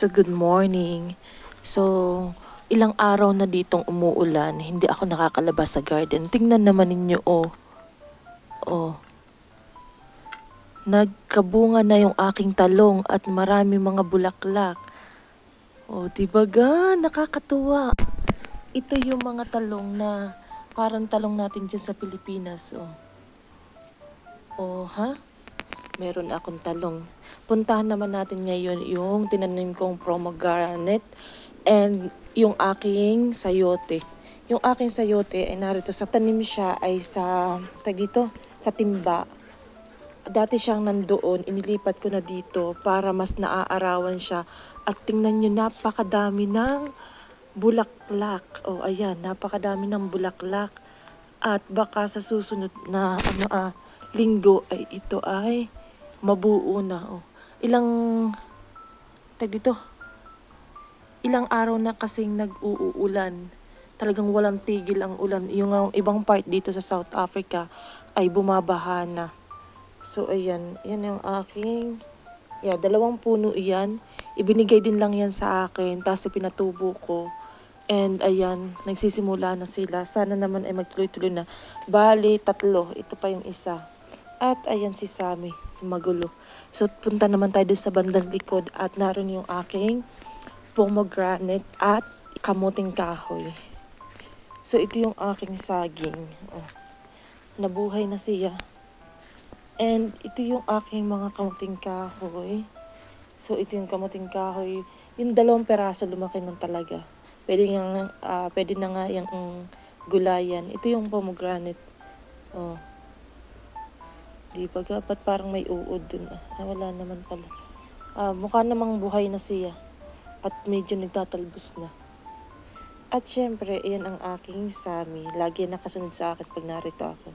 So, good morning. So, ilang araw na ditong umuulan, hindi ako nakakalabas sa garden. Tingnan naman ninyo, oh. Oh. Nagkabunga na yung aking talong at marami mga bulaklak. Oh, diba ga? Nakakatuwa. Ito yung mga talong na parang talong natin dyan sa Pilipinas, oh. Oh, ha? Meron akong talong. Puntahan naman natin ngayon yung tinanim kong pomegranate and yung aking sayote. Yung aking sayote ay narito sa tanim siya ay sa sa timba. Dati siyang nandoon, inilipat ko na dito para mas naaarawan siya. At tingnan nyo, napakadami ng bulaklak. Oh, ayan, napakadami ng bulaklak. At baka sa susunod na linggo ay ito ay mabuo na. Oh. Ilang araw na kasing nag-uulan. Talagang walang tigil ang ulan. Yung ibang part dito sa South Africa ay bumabaha na. So ayan, yan yung aking, 2 puno iyan. Ibinigay din lang yan sa akin, tapos pinatubo ko. And ayan, nagsisimula na sila. Sana naman ay magtuloy-tuloy na. Bali, 3. Ito pa yung isa. At ayan si Sammy, magulo. So punta naman tayo sa bandang likod at naroon yung aking pomegranate at kamuting kahoy. So ito yung aking saging. Oh, nabuhay na siya. And ito yung aking mga kamuting kahoy. So ito yung kamuting kahoy. Yung 2 peraso lumaki ng talaga. Pwede na nga yung gulayan. Ito yung pomegranate. Oh. Di ba dapat parang may uod dun wala naman pala. Mukha namang buhay na siya. At medyo nagtatalbos na. At syempre, ayan ang aking Sammy. Lagi nakasunod sa akin pag narito ako.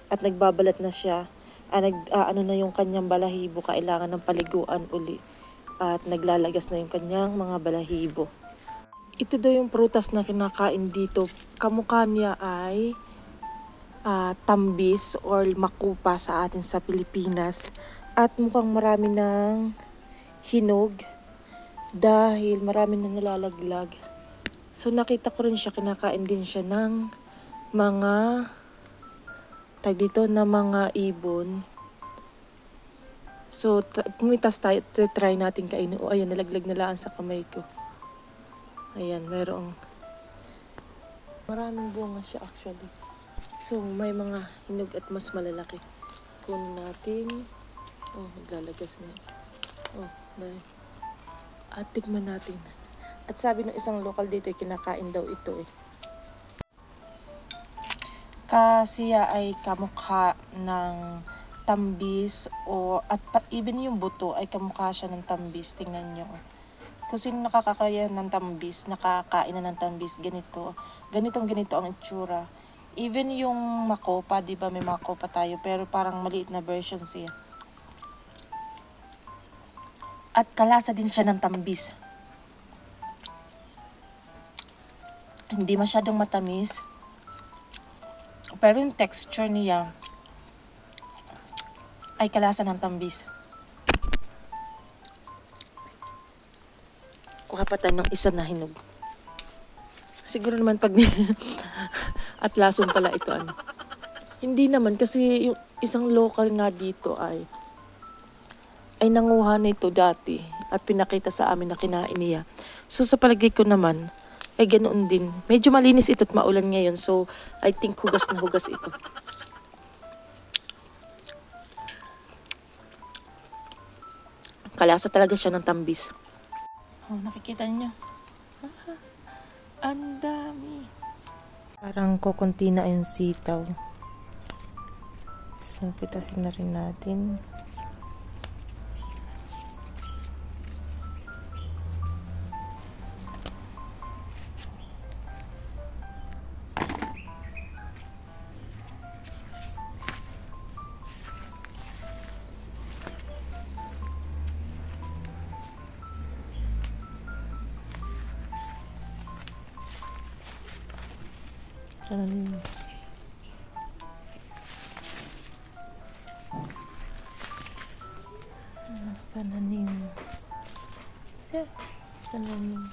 At nagbabalat na siya. Ano na yung kanyang balahibo. Kailangan ng paliguan uli. At naglalagas na yung kanyang mga balahibo. Ito daw yung prutas na kinakain dito. Kamukha niya ay tambis or makupa sa atin sa Pilipinas. At mukhang marami ng hinog dahil marami na nalalaglag. So nakita ko rin siya, kinakain din siya ng mga mga ibon. So pumitas tayo, try natin kainin. Ayan, nalaglag na lang sa kamay ko. Ayan, maraming bunga siya actually. So, may mga hinog at mas malalaki. Kunin natin. Oh, maglalagas na. Oh, at tigman natin. At sabi ng isang lokal dito, kinakain daw ito . Kasi ay kamukha ng tambis at even yung buto ay kamukha siya ng tambis. Tingnan nyo. Kung sino nakakakaya ng tambis, nakakain na ng tambis, ganito ang itsura. Even yung makopa, di ba may makopa tayo, pero parang maliit na version siya. At kalasa din siya ng tambis. Hindi masyadong matamis. Pero yung texture niya ay kalasa ng tambis. Kuha pa tayo ng isa na hinog. Siguro naman pag at lason pala ito Hindi naman kasi yung isang local nga dito ay nanguha na ito dati at pinakita sa amin na kinain niya. So sa palagay ko naman ay ganoon din. Medyo malinis ito at maulan ngayon, so I think hugas na hugas ito. Kalasa talaga siya ng tambis. Oh, nakikita niyo? Ang dami. Parang kukunti na yung sitaw. So, pitasin na rin natin. Pananim. Ito naman.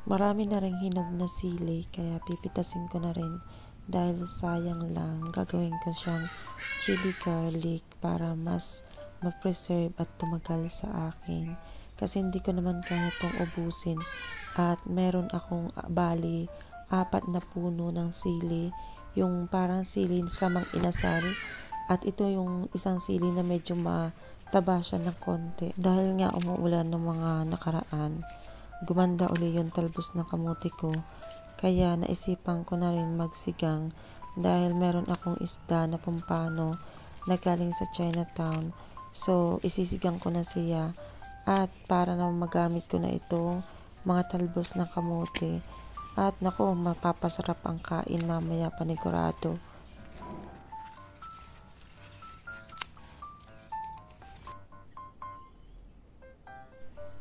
Marami na ring hinog na sili, kaya pipitasin ko na rin dahil sayang lang. Gagawin ko siyang chili garlic para mas ma-preserve at tumagal sa akin. Kasi hindi ko naman kaya itong ubusin. At meron akong bali 4 na puno ng sili. Yung parang sili sa mang inasal. At ito yung isang sili na medyo mataba siya ng konti. Dahil nga umuulan ng mga nakaraan, gumanda uli yung talbos ng kamote ko. Kaya naisipan ko na rin magsigang dahil meron akong isda na pumpano na galing sa Chinatown. So, isisigang ko na siya at para na magamit ko na itong mga talbos ng kamote. At naku, mapapasarap ang kain mamaya, panigurado.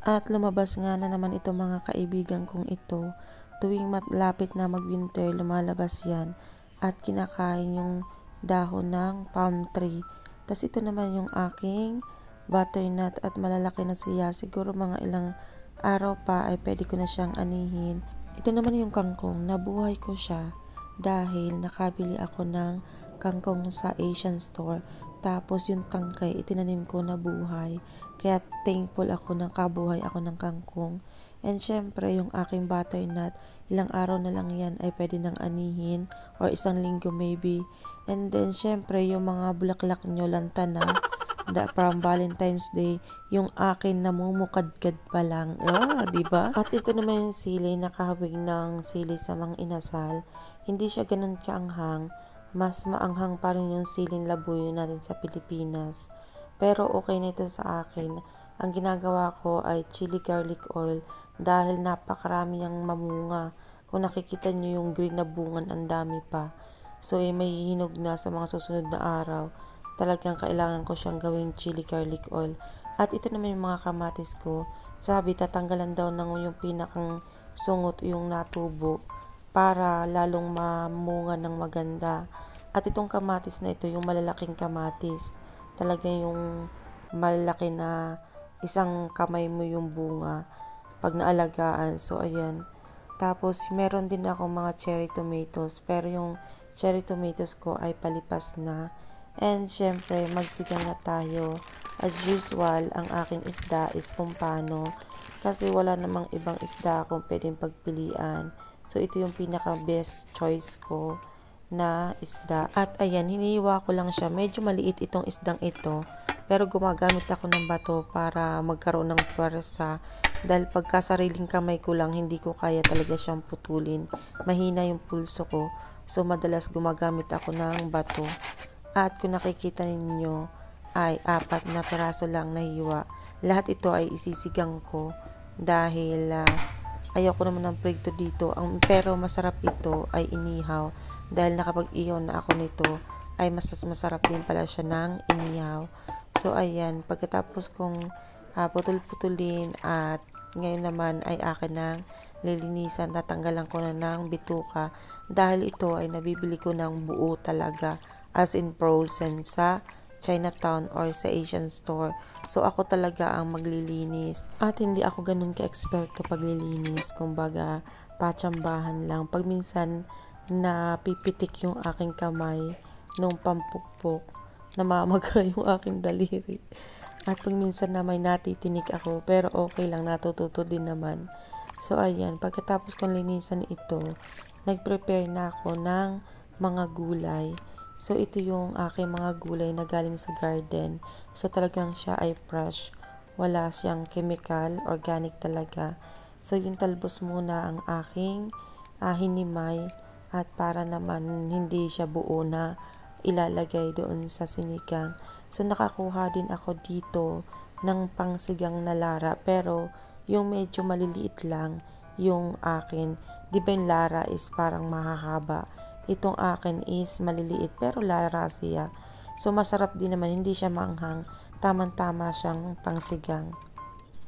At lumabas nga na naman ito mga kaibigan kong ito. Tuwing malapit na mag-winter, lumalabas yan at kinakain yung dahon ng palm tree. Tapos ito naman yung aking butternut at malalaki na siya. Siguro mga ilang araw pa ay pwede ko na siyang anihin. Ito naman yung kangkong. Nabuhay ko siya dahil nakabili ako ng kangkong sa Asian store. Tapos yung tangkay, itinanim ko na buhay. Kaya thankful ako ng kabuhay ako ng kangkong. And syempre, yung aking butternut, ilang araw na lang yan ay pwede nang anihin or isang linggo maybe. And then syempre, yung mga bulaklak nyo lantana from Valentine's Day, yung akin namumukadkad pa lang. Diba? At ito naman yung sili, nakahawig ng sili sa mang inasal. Hindi siya ganun kaanghang. Mas maanghang pa rin yung siling labuyo natin sa Pilipinas. Pero okay na ito sa akin. Ang ginagawa ko ay chili garlic oil dahil napakarami ang mamunga. Kung nakikita nyo yung green na bungan, ang dami pa. So, may hinog na sa mga susunod na araw. Talagang kailangan ko siyang gawing chili garlic oil. At ito naman yung mga kamatis ko. Sabi, tatanggalan daw ng yung pinakang sungot yung natubo para lalong mamunga ng maganda. At itong kamatis na ito, yung malalaking kamatis, talaga yung malaki na isang kamay mo yung bunga pag naalagaan. So, ayan. Tapos, meron din ako mga cherry tomatoes. Pero yung cherry tomatoes ko ay palipas na. And, syempre, magsigang na tayo. As usual, ang aking isda is pumpano. Kasi wala namang ibang isda akong pwedeng pagpilian. So, ito yung pinaka-best choice ko na isda. At ayan, hinihiwa ko lang siya. Medyo maliit itong isdang ito. Pero gumagamit ako ng bato para magkaroon ng pwersa. Dahil pagka sariling kamay ko lang, hindi ko kaya talaga siyang putulin. Mahina yung pulso ko. So madalas gumagamit ako ng bato. At kung nakikita ninyo, ay 4 na peraso lang na hiwa. Lahat ito ay isisigang ko. Dahil ayoko naman ng prito dito. Pero masarap ito ay inihaw. Dahil nakapag-ihaw na ako nito, ay masarap din pala siya ng inihaw. So, ayan, pagkatapos kong putol-putulin at ngayon naman ay akin ng lilinisan, tatanggalan ko na ng bituka dahil ito ay nabibili ko ng buo talaga as in frozen sa Chinatown or sa Asian store. So, ako talaga ang maglilinis at hindi ako ganun ka-eksperto paglilinis. Kumbaga, patsambahan lang. Pag minsan napipitik yung aking kamay nung pampukpok, namamaga yung aking daliri. At pag minsan na may natitinik ako, pero okay lang, natututo din naman. So, ayan, pagkatapos kong linisan ito, nag-prepare na ako ng mga gulay. So, ito yung aking mga gulay na galing sa garden. So, talagang siya ay fresh. Wala siyang chemical, organic talaga. So yung talbos muna ang aking hinimay at para naman hindi siya buo na ilalagay doon sa sinigang. So nakakuha din ako dito ng pangsigang na lara, pero yung medyo maliliit lang yung akin. Di ba yung lara is parang mahahaba? Itong akin is maliliit pero lara siya. So masarap din naman, hindi siya maanghang. Tamang-tama siyang pangsigang.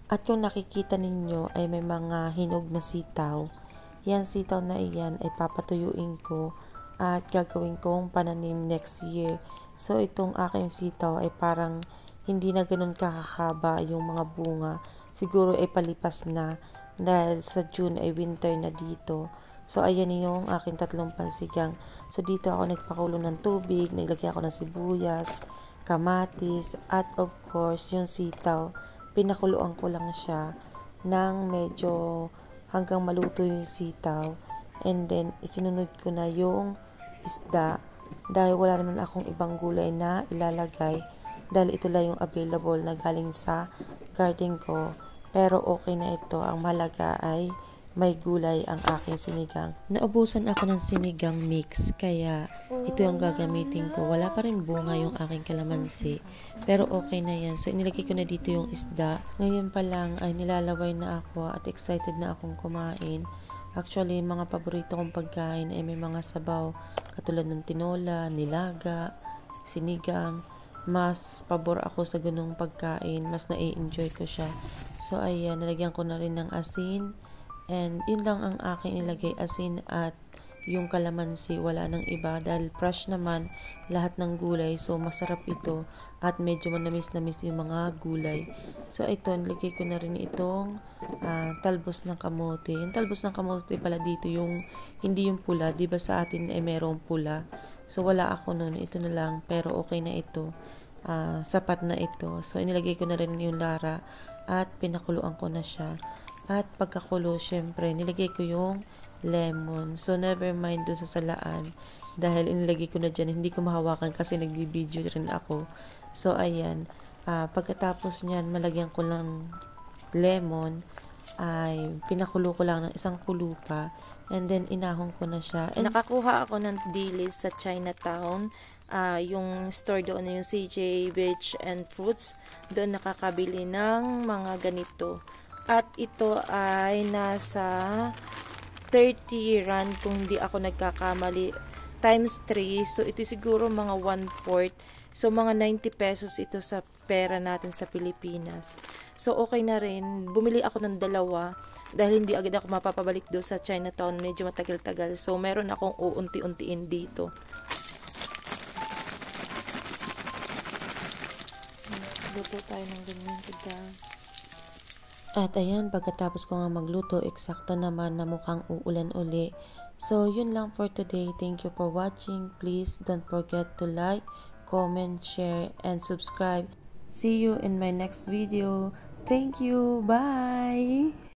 At kung nakikita ninyo ay may mga hinog na sitaw. Yan sitaw na iyan ay papatuyuin ko at gagawin kong pananim next year. So itong aking sitaw ay parang hindi na ganun kakahaba yung mga bunga. Siguro ay palipas na dahil sa June ay winter na dito. So ayan yung aking 3 pansigang. So dito ako nagpakulo ng tubig, naglagay ako ng sibuyas, kamatis, at of course yung sitaw. Pinakuluan ko lang siya ng medyo hanggang maluto yung sitaw. And then, isinunod ko na yung isda dahil wala naman akong ibang gulay na ilalagay dahil ito lang yung available na galing sa garden ko. Pero okay na ito. Ang mahalaga ay may gulay ang aking sinigang. Naubusan ako ng sinigang mix, kaya ito yung gagamitin ko. Wala pa rin bunga yung aking kalamansi, pero okay na yan. So inilagay ko na dito yung isda. Ngayon pa lang ay nilalaway na ako at excited na akong kumain. Actually, mga paborito kong pagkain ay may mga sabaw katulad ng tinola, nilaga, sinigang. Mas pabor ako sa ganung pagkain, mas na-enjoy ko siya. So ayan, nalagyan ko na rin ng asin. And yun lang ang aking ilagay, asin at yung kalamansi, wala nang iba dahil fresh naman lahat ng gulay. So masarap ito at medyo manamis-namis yung mga gulay. So ito, nilagay ko na rin itong talbos ng kamote. Yung talbos ng kamote pala dito yung hindi yung pula, di ba sa atin ay merong pula. So wala ako nun, ito na lang, pero okay na ito. Sapat na ito. So inilagay ko na rin yung lara at pinakuluan ko na siya. At pagkakulo, syempre, nilagay ko yung lemon. So, never mind doon sa salaan. Dahil inilagay ko na dyan, hindi ko mahawakan kasi nagbibideo rin ako. So, ayan. Pagkatapos nyan, malagyan ko lang lemon, ay pinakulo ko lang ng isang kulo pa. And then, inahon ko na siya. And nakakuha ako ng dilis sa Chinatown. Yung store doon na yung CJ Veg and Fruits. Doon nakakabili ng mga ganito. At ito ay nasa 30 rand kung di ako nagkakamali, times 3. So ito siguro mga 1/4. So mga 90 pesos ito sa pera natin sa Pilipinas. So okay na rin. Bumili ako ng dalawa dahil hindi agad ako mapapabalik doon sa Chinatown. Medyo matagal-tagal. So meron akong uunti-untiin dito. Luto tayo ng ganyan kita. At ayan, pagkatapos ko nga magluto, eksakto naman na mukhang uulan uli. So, yun lang for today. Thank you for watching. Please don't forget to like, comment, share, and subscribe. See you in my next video. Thank you. Bye!